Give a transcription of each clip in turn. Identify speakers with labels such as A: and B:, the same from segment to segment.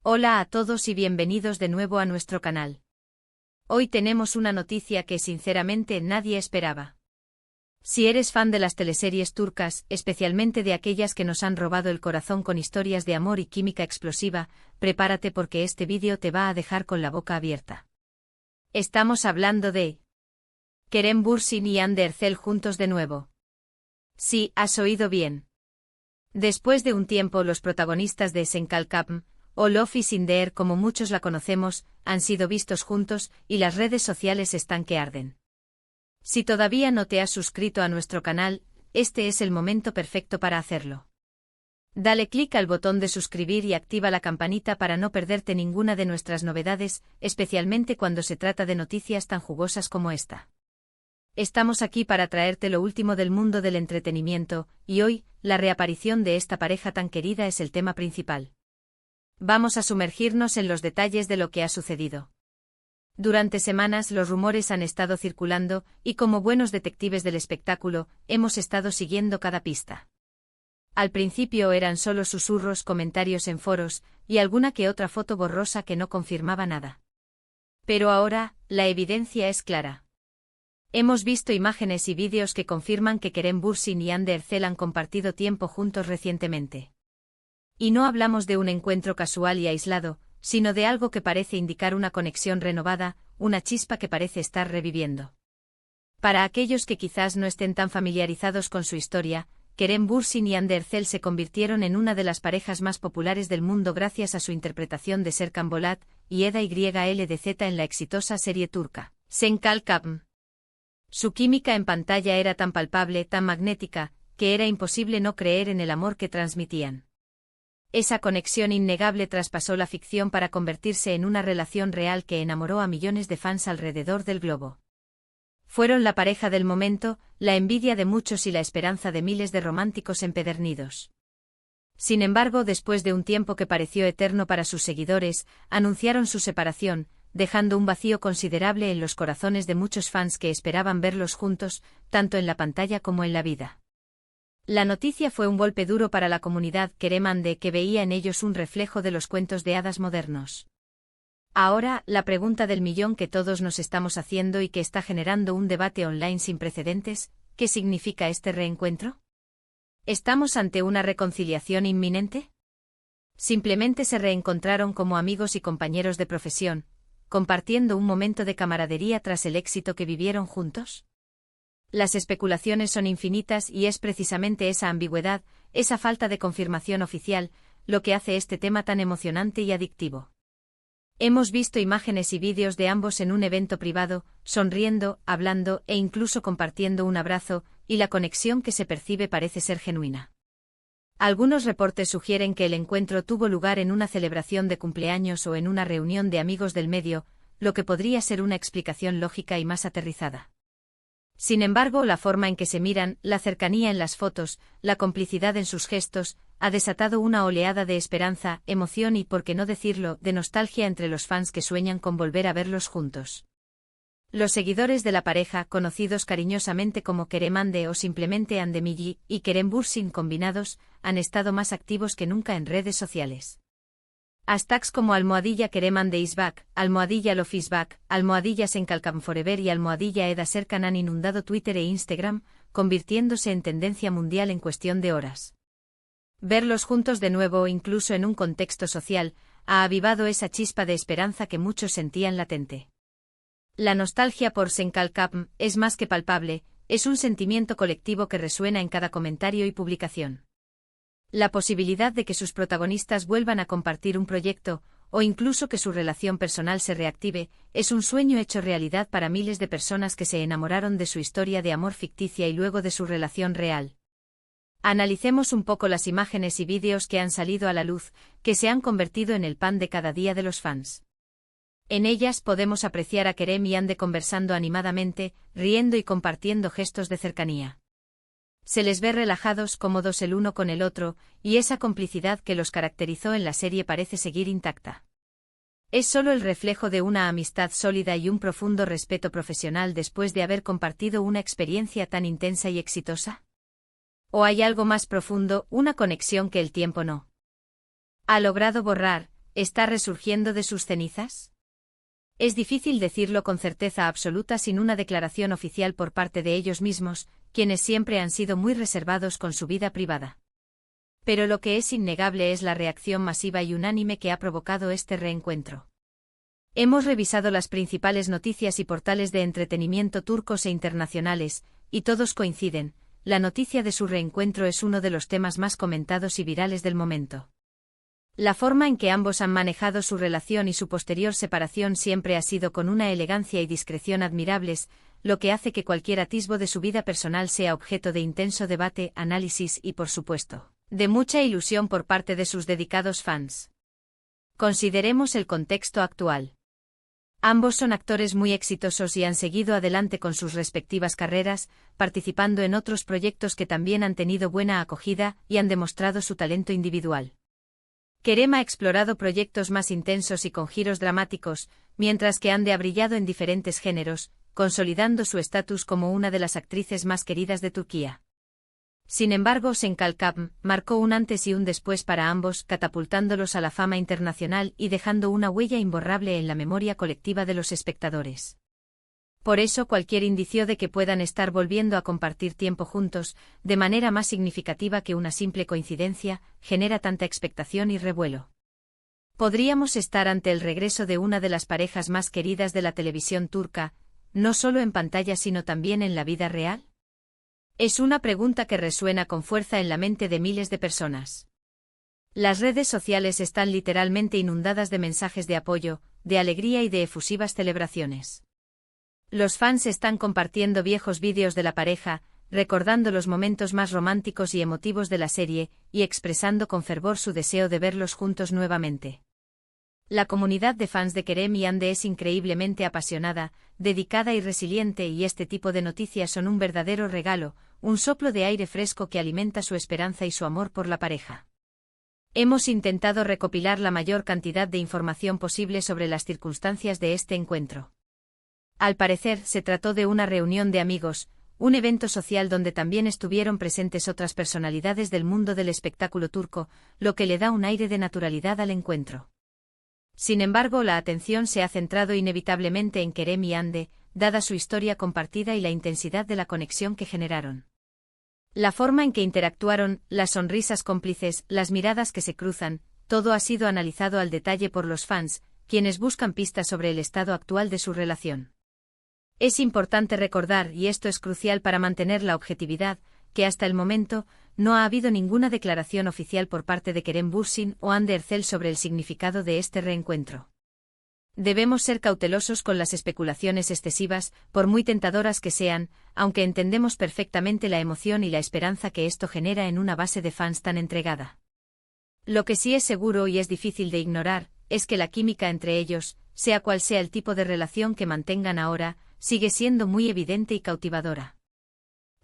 A: Hola a todos y bienvenidos de nuevo a nuestro canal. Hoy tenemos una noticia que sinceramente nadie esperaba. Si eres fan de las teleseries turcas, especialmente de aquellas que nos han robado el corazón con historias de amor y química explosiva, prepárate porque este vídeo te va a dejar con la boca abierta. Estamos hablando de Kerem Bürsin y Hande Erçel juntos de nuevo. Sí, has oído bien. Después de un tiempo, los protagonistas de Sen Kalkapm, o Love is in the Air como muchos la conocemos, han sido vistos juntos y las redes sociales están que arden. Si todavía no te has suscrito a nuestro canal, este es el momento perfecto para hacerlo. Dale clic al botón de suscribir y activa la campanita para no perderte ninguna de nuestras novedades, especialmente cuando se trata de noticias tan jugosas como esta. Estamos aquí para traerte lo último del mundo del entretenimiento, y hoy, la reaparición de esta pareja tan querida es el tema principal. Vamos a sumergirnos en los detalles de lo que ha sucedido. Durante semanas los rumores han estado circulando, y como buenos detectives del espectáculo, hemos estado siguiendo cada pista. Al principio eran solo susurros, comentarios en foros, y alguna que otra foto borrosa que no confirmaba nada. Pero ahora, la evidencia es clara. Hemos visto imágenes y vídeos que confirman que Kerem Bürsin y Hande Erçel han compartido tiempo juntos recientemente. Y no hablamos de un encuentro casual y aislado, sino de algo que parece indicar una conexión renovada, una chispa que parece estar reviviendo. Para aquellos que quizás no estén tan familiarizados con su historia, Kerem Bürsin y Hande Erçel se convirtieron en una de las parejas más populares del mundo gracias a su interpretación de Serkan Bolat y Eda YLDZ en la exitosa serie turca, Sen Kalkapm. Su química en pantalla era tan palpable, tan magnética, que era imposible no creer en el amor que transmitían. Esa conexión innegable traspasó la ficción para convertirse en una relación real que enamoró a millones de fans alrededor del globo. Fueron la pareja del momento, la envidia de muchos y la esperanza de miles de románticos empedernidos. Sin embargo, después de un tiempo que pareció eterno para sus seguidores, anunciaron su separación, dejando un vacío considerable en los corazones de muchos fans que esperaban verlos juntos, tanto en la pantalla como en la vida. La noticia fue un golpe duro para la comunidad Kerem-Hande, que veía en ellos un reflejo de los cuentos de hadas modernos. Ahora, la pregunta del millón que todos nos estamos haciendo y que está generando un debate online sin precedentes: ¿qué significa este reencuentro? ¿Estamos ante una reconciliación inminente? ¿Simplemente se reencontraron como amigos y compañeros de profesión, compartiendo un momento de camaradería tras el éxito que vivieron juntos? Las especulaciones son infinitas y es precisamente esa ambigüedad, esa falta de confirmación oficial, lo que hace este tema tan emocionante y adictivo. Hemos visto imágenes y vídeos de ambos en un evento privado, sonriendo, hablando e incluso compartiendo un abrazo, y la conexión que se percibe parece ser genuina. Algunos reportes sugieren que el encuentro tuvo lugar en una celebración de cumpleaños o en una reunión de amigos del medio, lo que podría ser una explicación lógica y más aterrizada. Sin embargo, la forma en que se miran, la cercanía en las fotos, la complicidad en sus gestos, ha desatado una oleada de esperanza, emoción y, por qué no decirlo, de nostalgia entre los fans que sueñan con volver a verlos juntos. Los seguidores de la pareja, conocidos cariñosamente como Kerem-Hande o simplemente Handemiji y Kerem Bürsin combinados, han estado más activos que nunca en redes sociales. Hashtags como @Kerem-Hande is back, @Love is back, @Sen Kalkapm forever y @Eda Serkan han inundado Twitter e Instagram, convirtiéndose en tendencia mundial en cuestión de horas. Verlos juntos de nuevo, incluso en un contexto social, ha avivado esa chispa de esperanza que muchos sentían latente. La nostalgia por Sen Kalkapm es más que palpable, es un sentimiento colectivo que resuena en cada comentario y publicación. La posibilidad de que sus protagonistas vuelvan a compartir un proyecto, o incluso que su relación personal se reactive, es un sueño hecho realidad para miles de personas que se enamoraron de su historia de amor ficticia y luego de su relación real. Analicemos un poco las imágenes y vídeos que han salido a la luz, que se han convertido en el pan de cada día de los fans. En ellas podemos apreciar a Kerem y Hande conversando animadamente, riendo y compartiendo gestos de cercanía. Se les ve relajados, cómodos el uno con el otro, y esa complicidad que los caracterizó en la serie parece seguir intacta. ¿Es solo el reflejo de una amistad sólida y un profundo respeto profesional después de haber compartido una experiencia tan intensa y exitosa? ¿O hay algo más profundo, una conexión que el tiempo no ha logrado borrar, ¿está resurgiendo de sus cenizas? Es difícil decirlo con certeza absoluta sin una declaración oficial por parte de ellos mismos, quienes siempre han sido muy reservados con su vida privada. Pero lo que es innegable es la reacción masiva y unánime que ha provocado este reencuentro. Hemos revisado las principales noticias y portales de entretenimiento turcos e internacionales, y todos coinciden, la noticia de su reencuentro es uno de los temas más comentados y virales del momento. La forma en que ambos han manejado su relación y su posterior separación siempre ha sido con una elegancia y discreción admirables, lo que hace que cualquier atisbo de su vida personal sea objeto de intenso debate, análisis y, por supuesto, de mucha ilusión por parte de sus dedicados fans. Consideremos el contexto actual. Ambos son actores muy exitosos y han seguido adelante con sus respectivas carreras, participando en otros proyectos que también han tenido buena acogida y han demostrado su talento individual. Kerem ha explorado proyectos más intensos y con giros dramáticos, mientras que Hande ha brillado en diferentes géneros, consolidando su estatus como una de las actrices más queridas de Turquía. Sin embargo, Senkalkam marcó un antes y un después para ambos, catapultándolos a la fama internacional y dejando una huella imborrable en la memoria colectiva de los espectadores. Por eso cualquier indicio de que puedan estar volviendo a compartir tiempo juntos, de manera más significativa que una simple coincidencia, genera tanta expectación y revuelo. ¿Podríamos estar ante el regreso de una de las parejas más queridas de la televisión turca, no solo en pantalla sino también en la vida real? Es una pregunta que resuena con fuerza en la mente de miles de personas. Las redes sociales están literalmente inundadas de mensajes de apoyo, de alegría y de efusivas celebraciones. Los fans están compartiendo viejos vídeos de la pareja, recordando los momentos más románticos y emotivos de la serie, y expresando con fervor su deseo de verlos juntos nuevamente. La comunidad de fans de Kerem y Hande es increíblemente apasionada, dedicada y resiliente, y este tipo de noticias son un verdadero regalo, un soplo de aire fresco que alimenta su esperanza y su amor por la pareja. Hemos intentado recopilar la mayor cantidad de información posible sobre las circunstancias de este encuentro. Al parecer, se trató de una reunión de amigos, un evento social donde también estuvieron presentes otras personalidades del mundo del espectáculo turco, lo que le da un aire de naturalidad al encuentro. Sin embargo, la atención se ha centrado inevitablemente en Kerem y Hande, dada su historia compartida y la intensidad de la conexión que generaron. La forma en que interactuaron, las sonrisas cómplices, las miradas que se cruzan, todo ha sido analizado al detalle por los fans, quienes buscan pistas sobre el estado actual de su relación. Es importante recordar, y esto es crucial para mantener la objetividad, que hasta el momento, no ha habido ninguna declaración oficial por parte de Kerem Bürsin o Hande Erçel sobre el significado de este reencuentro. Debemos ser cautelosos con las especulaciones excesivas, por muy tentadoras que sean, aunque entendemos perfectamente la emoción y la esperanza que esto genera en una base de fans tan entregada. Lo que sí es seguro y es difícil de ignorar, es que la química entre ellos, sea cual sea el tipo de relación que mantengan ahora, sigue siendo muy evidente y cautivadora.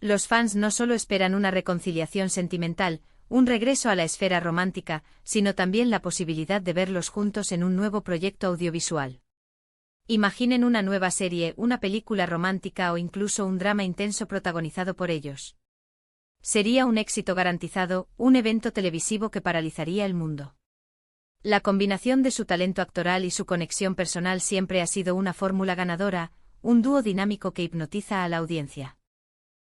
A: Los fans no solo esperan una reconciliación sentimental, un regreso a la esfera romántica, sino también la posibilidad de verlos juntos en un nuevo proyecto audiovisual. Imaginen una nueva serie, una película romántica o incluso un drama intenso protagonizado por ellos. Sería un éxito garantizado, un evento televisivo que paralizaría el mundo. La combinación de su talento actoral y su conexión personal siempre ha sido una fórmula ganadora, un dúo dinámico que hipnotiza a la audiencia.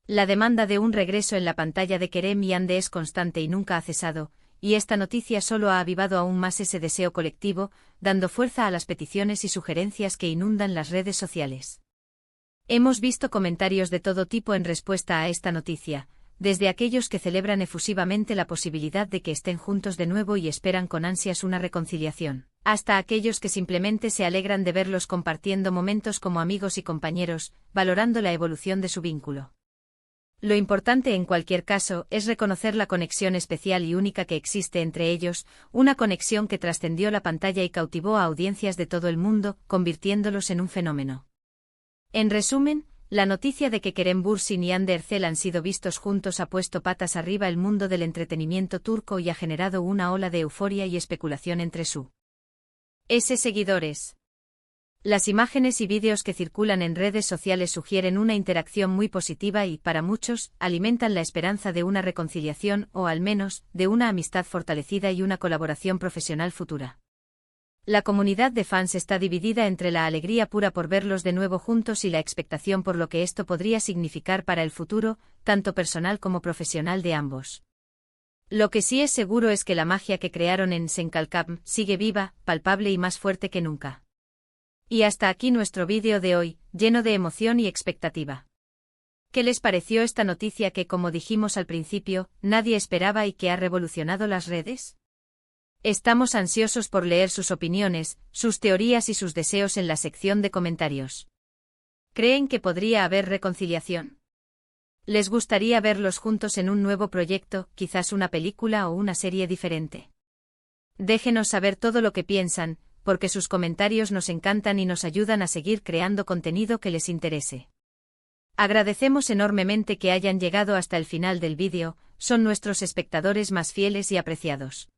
A: La demanda de un regreso en la pantalla de Kerem y Hande es constante y nunca ha cesado, y esta noticia solo ha avivado aún más ese deseo colectivo, dando fuerza a las peticiones y sugerencias que inundan las redes sociales. Hemos visto comentarios de todo tipo en respuesta a esta noticia, desde aquellos que celebran efusivamente la posibilidad de que estén juntos de nuevo y esperan con ansias una reconciliación, hasta aquellos que simplemente se alegran de verlos compartiendo momentos como amigos y compañeros, valorando la evolución de su vínculo. Lo importante en cualquier caso es reconocer la conexión especial y única que existe entre ellos, una conexión que trascendió la pantalla y cautivó a audiencias de todo el mundo, convirtiéndolos en un fenómeno. En resumen, la noticia de que Kerem Bürsin y Hande Erçel han sido vistos juntos ha puesto patas arriba el mundo del entretenimiento turco y ha generado una ola de euforia y especulación entre sus seguidores. Las imágenes y vídeos que circulan en redes sociales sugieren una interacción muy positiva y, para muchos, alimentan la esperanza de una reconciliación o, al menos, de una amistad fortalecida y una colaboración profesional futura. La comunidad de fans está dividida entre la alegría pura por verlos de nuevo juntos y la expectación por lo que esto podría significar para el futuro, tanto personal como profesional de ambos. Lo que sí es seguro es que la magia que crearon en Senkalcam sigue viva, palpable y más fuerte que nunca. Y hasta aquí nuestro vídeo de hoy, lleno de emoción y expectativa. ¿Qué les pareció esta noticia que, como dijimos al principio, nadie esperaba y que ha revolucionado las redes? Estamos ansiosos por leer sus opiniones, sus teorías y sus deseos en la sección de comentarios. ¿Creen que podría haber reconciliación? ¿Les gustaría verlos juntos en un nuevo proyecto, quizás una película o una serie diferente? Déjenos saber todo lo que piensan, porque sus comentarios nos encantan y nos ayudan a seguir creando contenido que les interese. Agradecemos enormemente que hayan llegado hasta el final del vídeo, son nuestros espectadores más fieles y apreciados.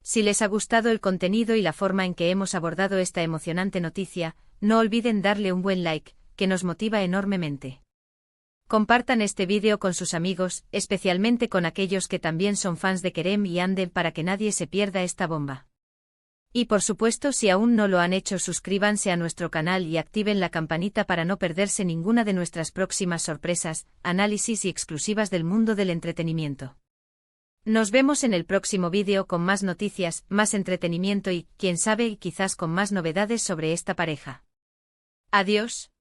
A: Si les ha gustado el contenido y la forma en que hemos abordado esta emocionante noticia, no olviden darle un buen like, que nos motiva enormemente. Compartan este vídeo con sus amigos, especialmente con aquellos que también son fans de Kerem y Hande para que nadie se pierda esta bomba. Y por supuesto, si aún no lo han hecho, suscríbanse a nuestro canal y activen la campanita para no perderse ninguna de nuestras próximas sorpresas, análisis y exclusivas del mundo del entretenimiento. Nos vemos en el próximo vídeo con más noticias, más entretenimiento y, quién sabe, quizás con más novedades sobre esta pareja. Adiós.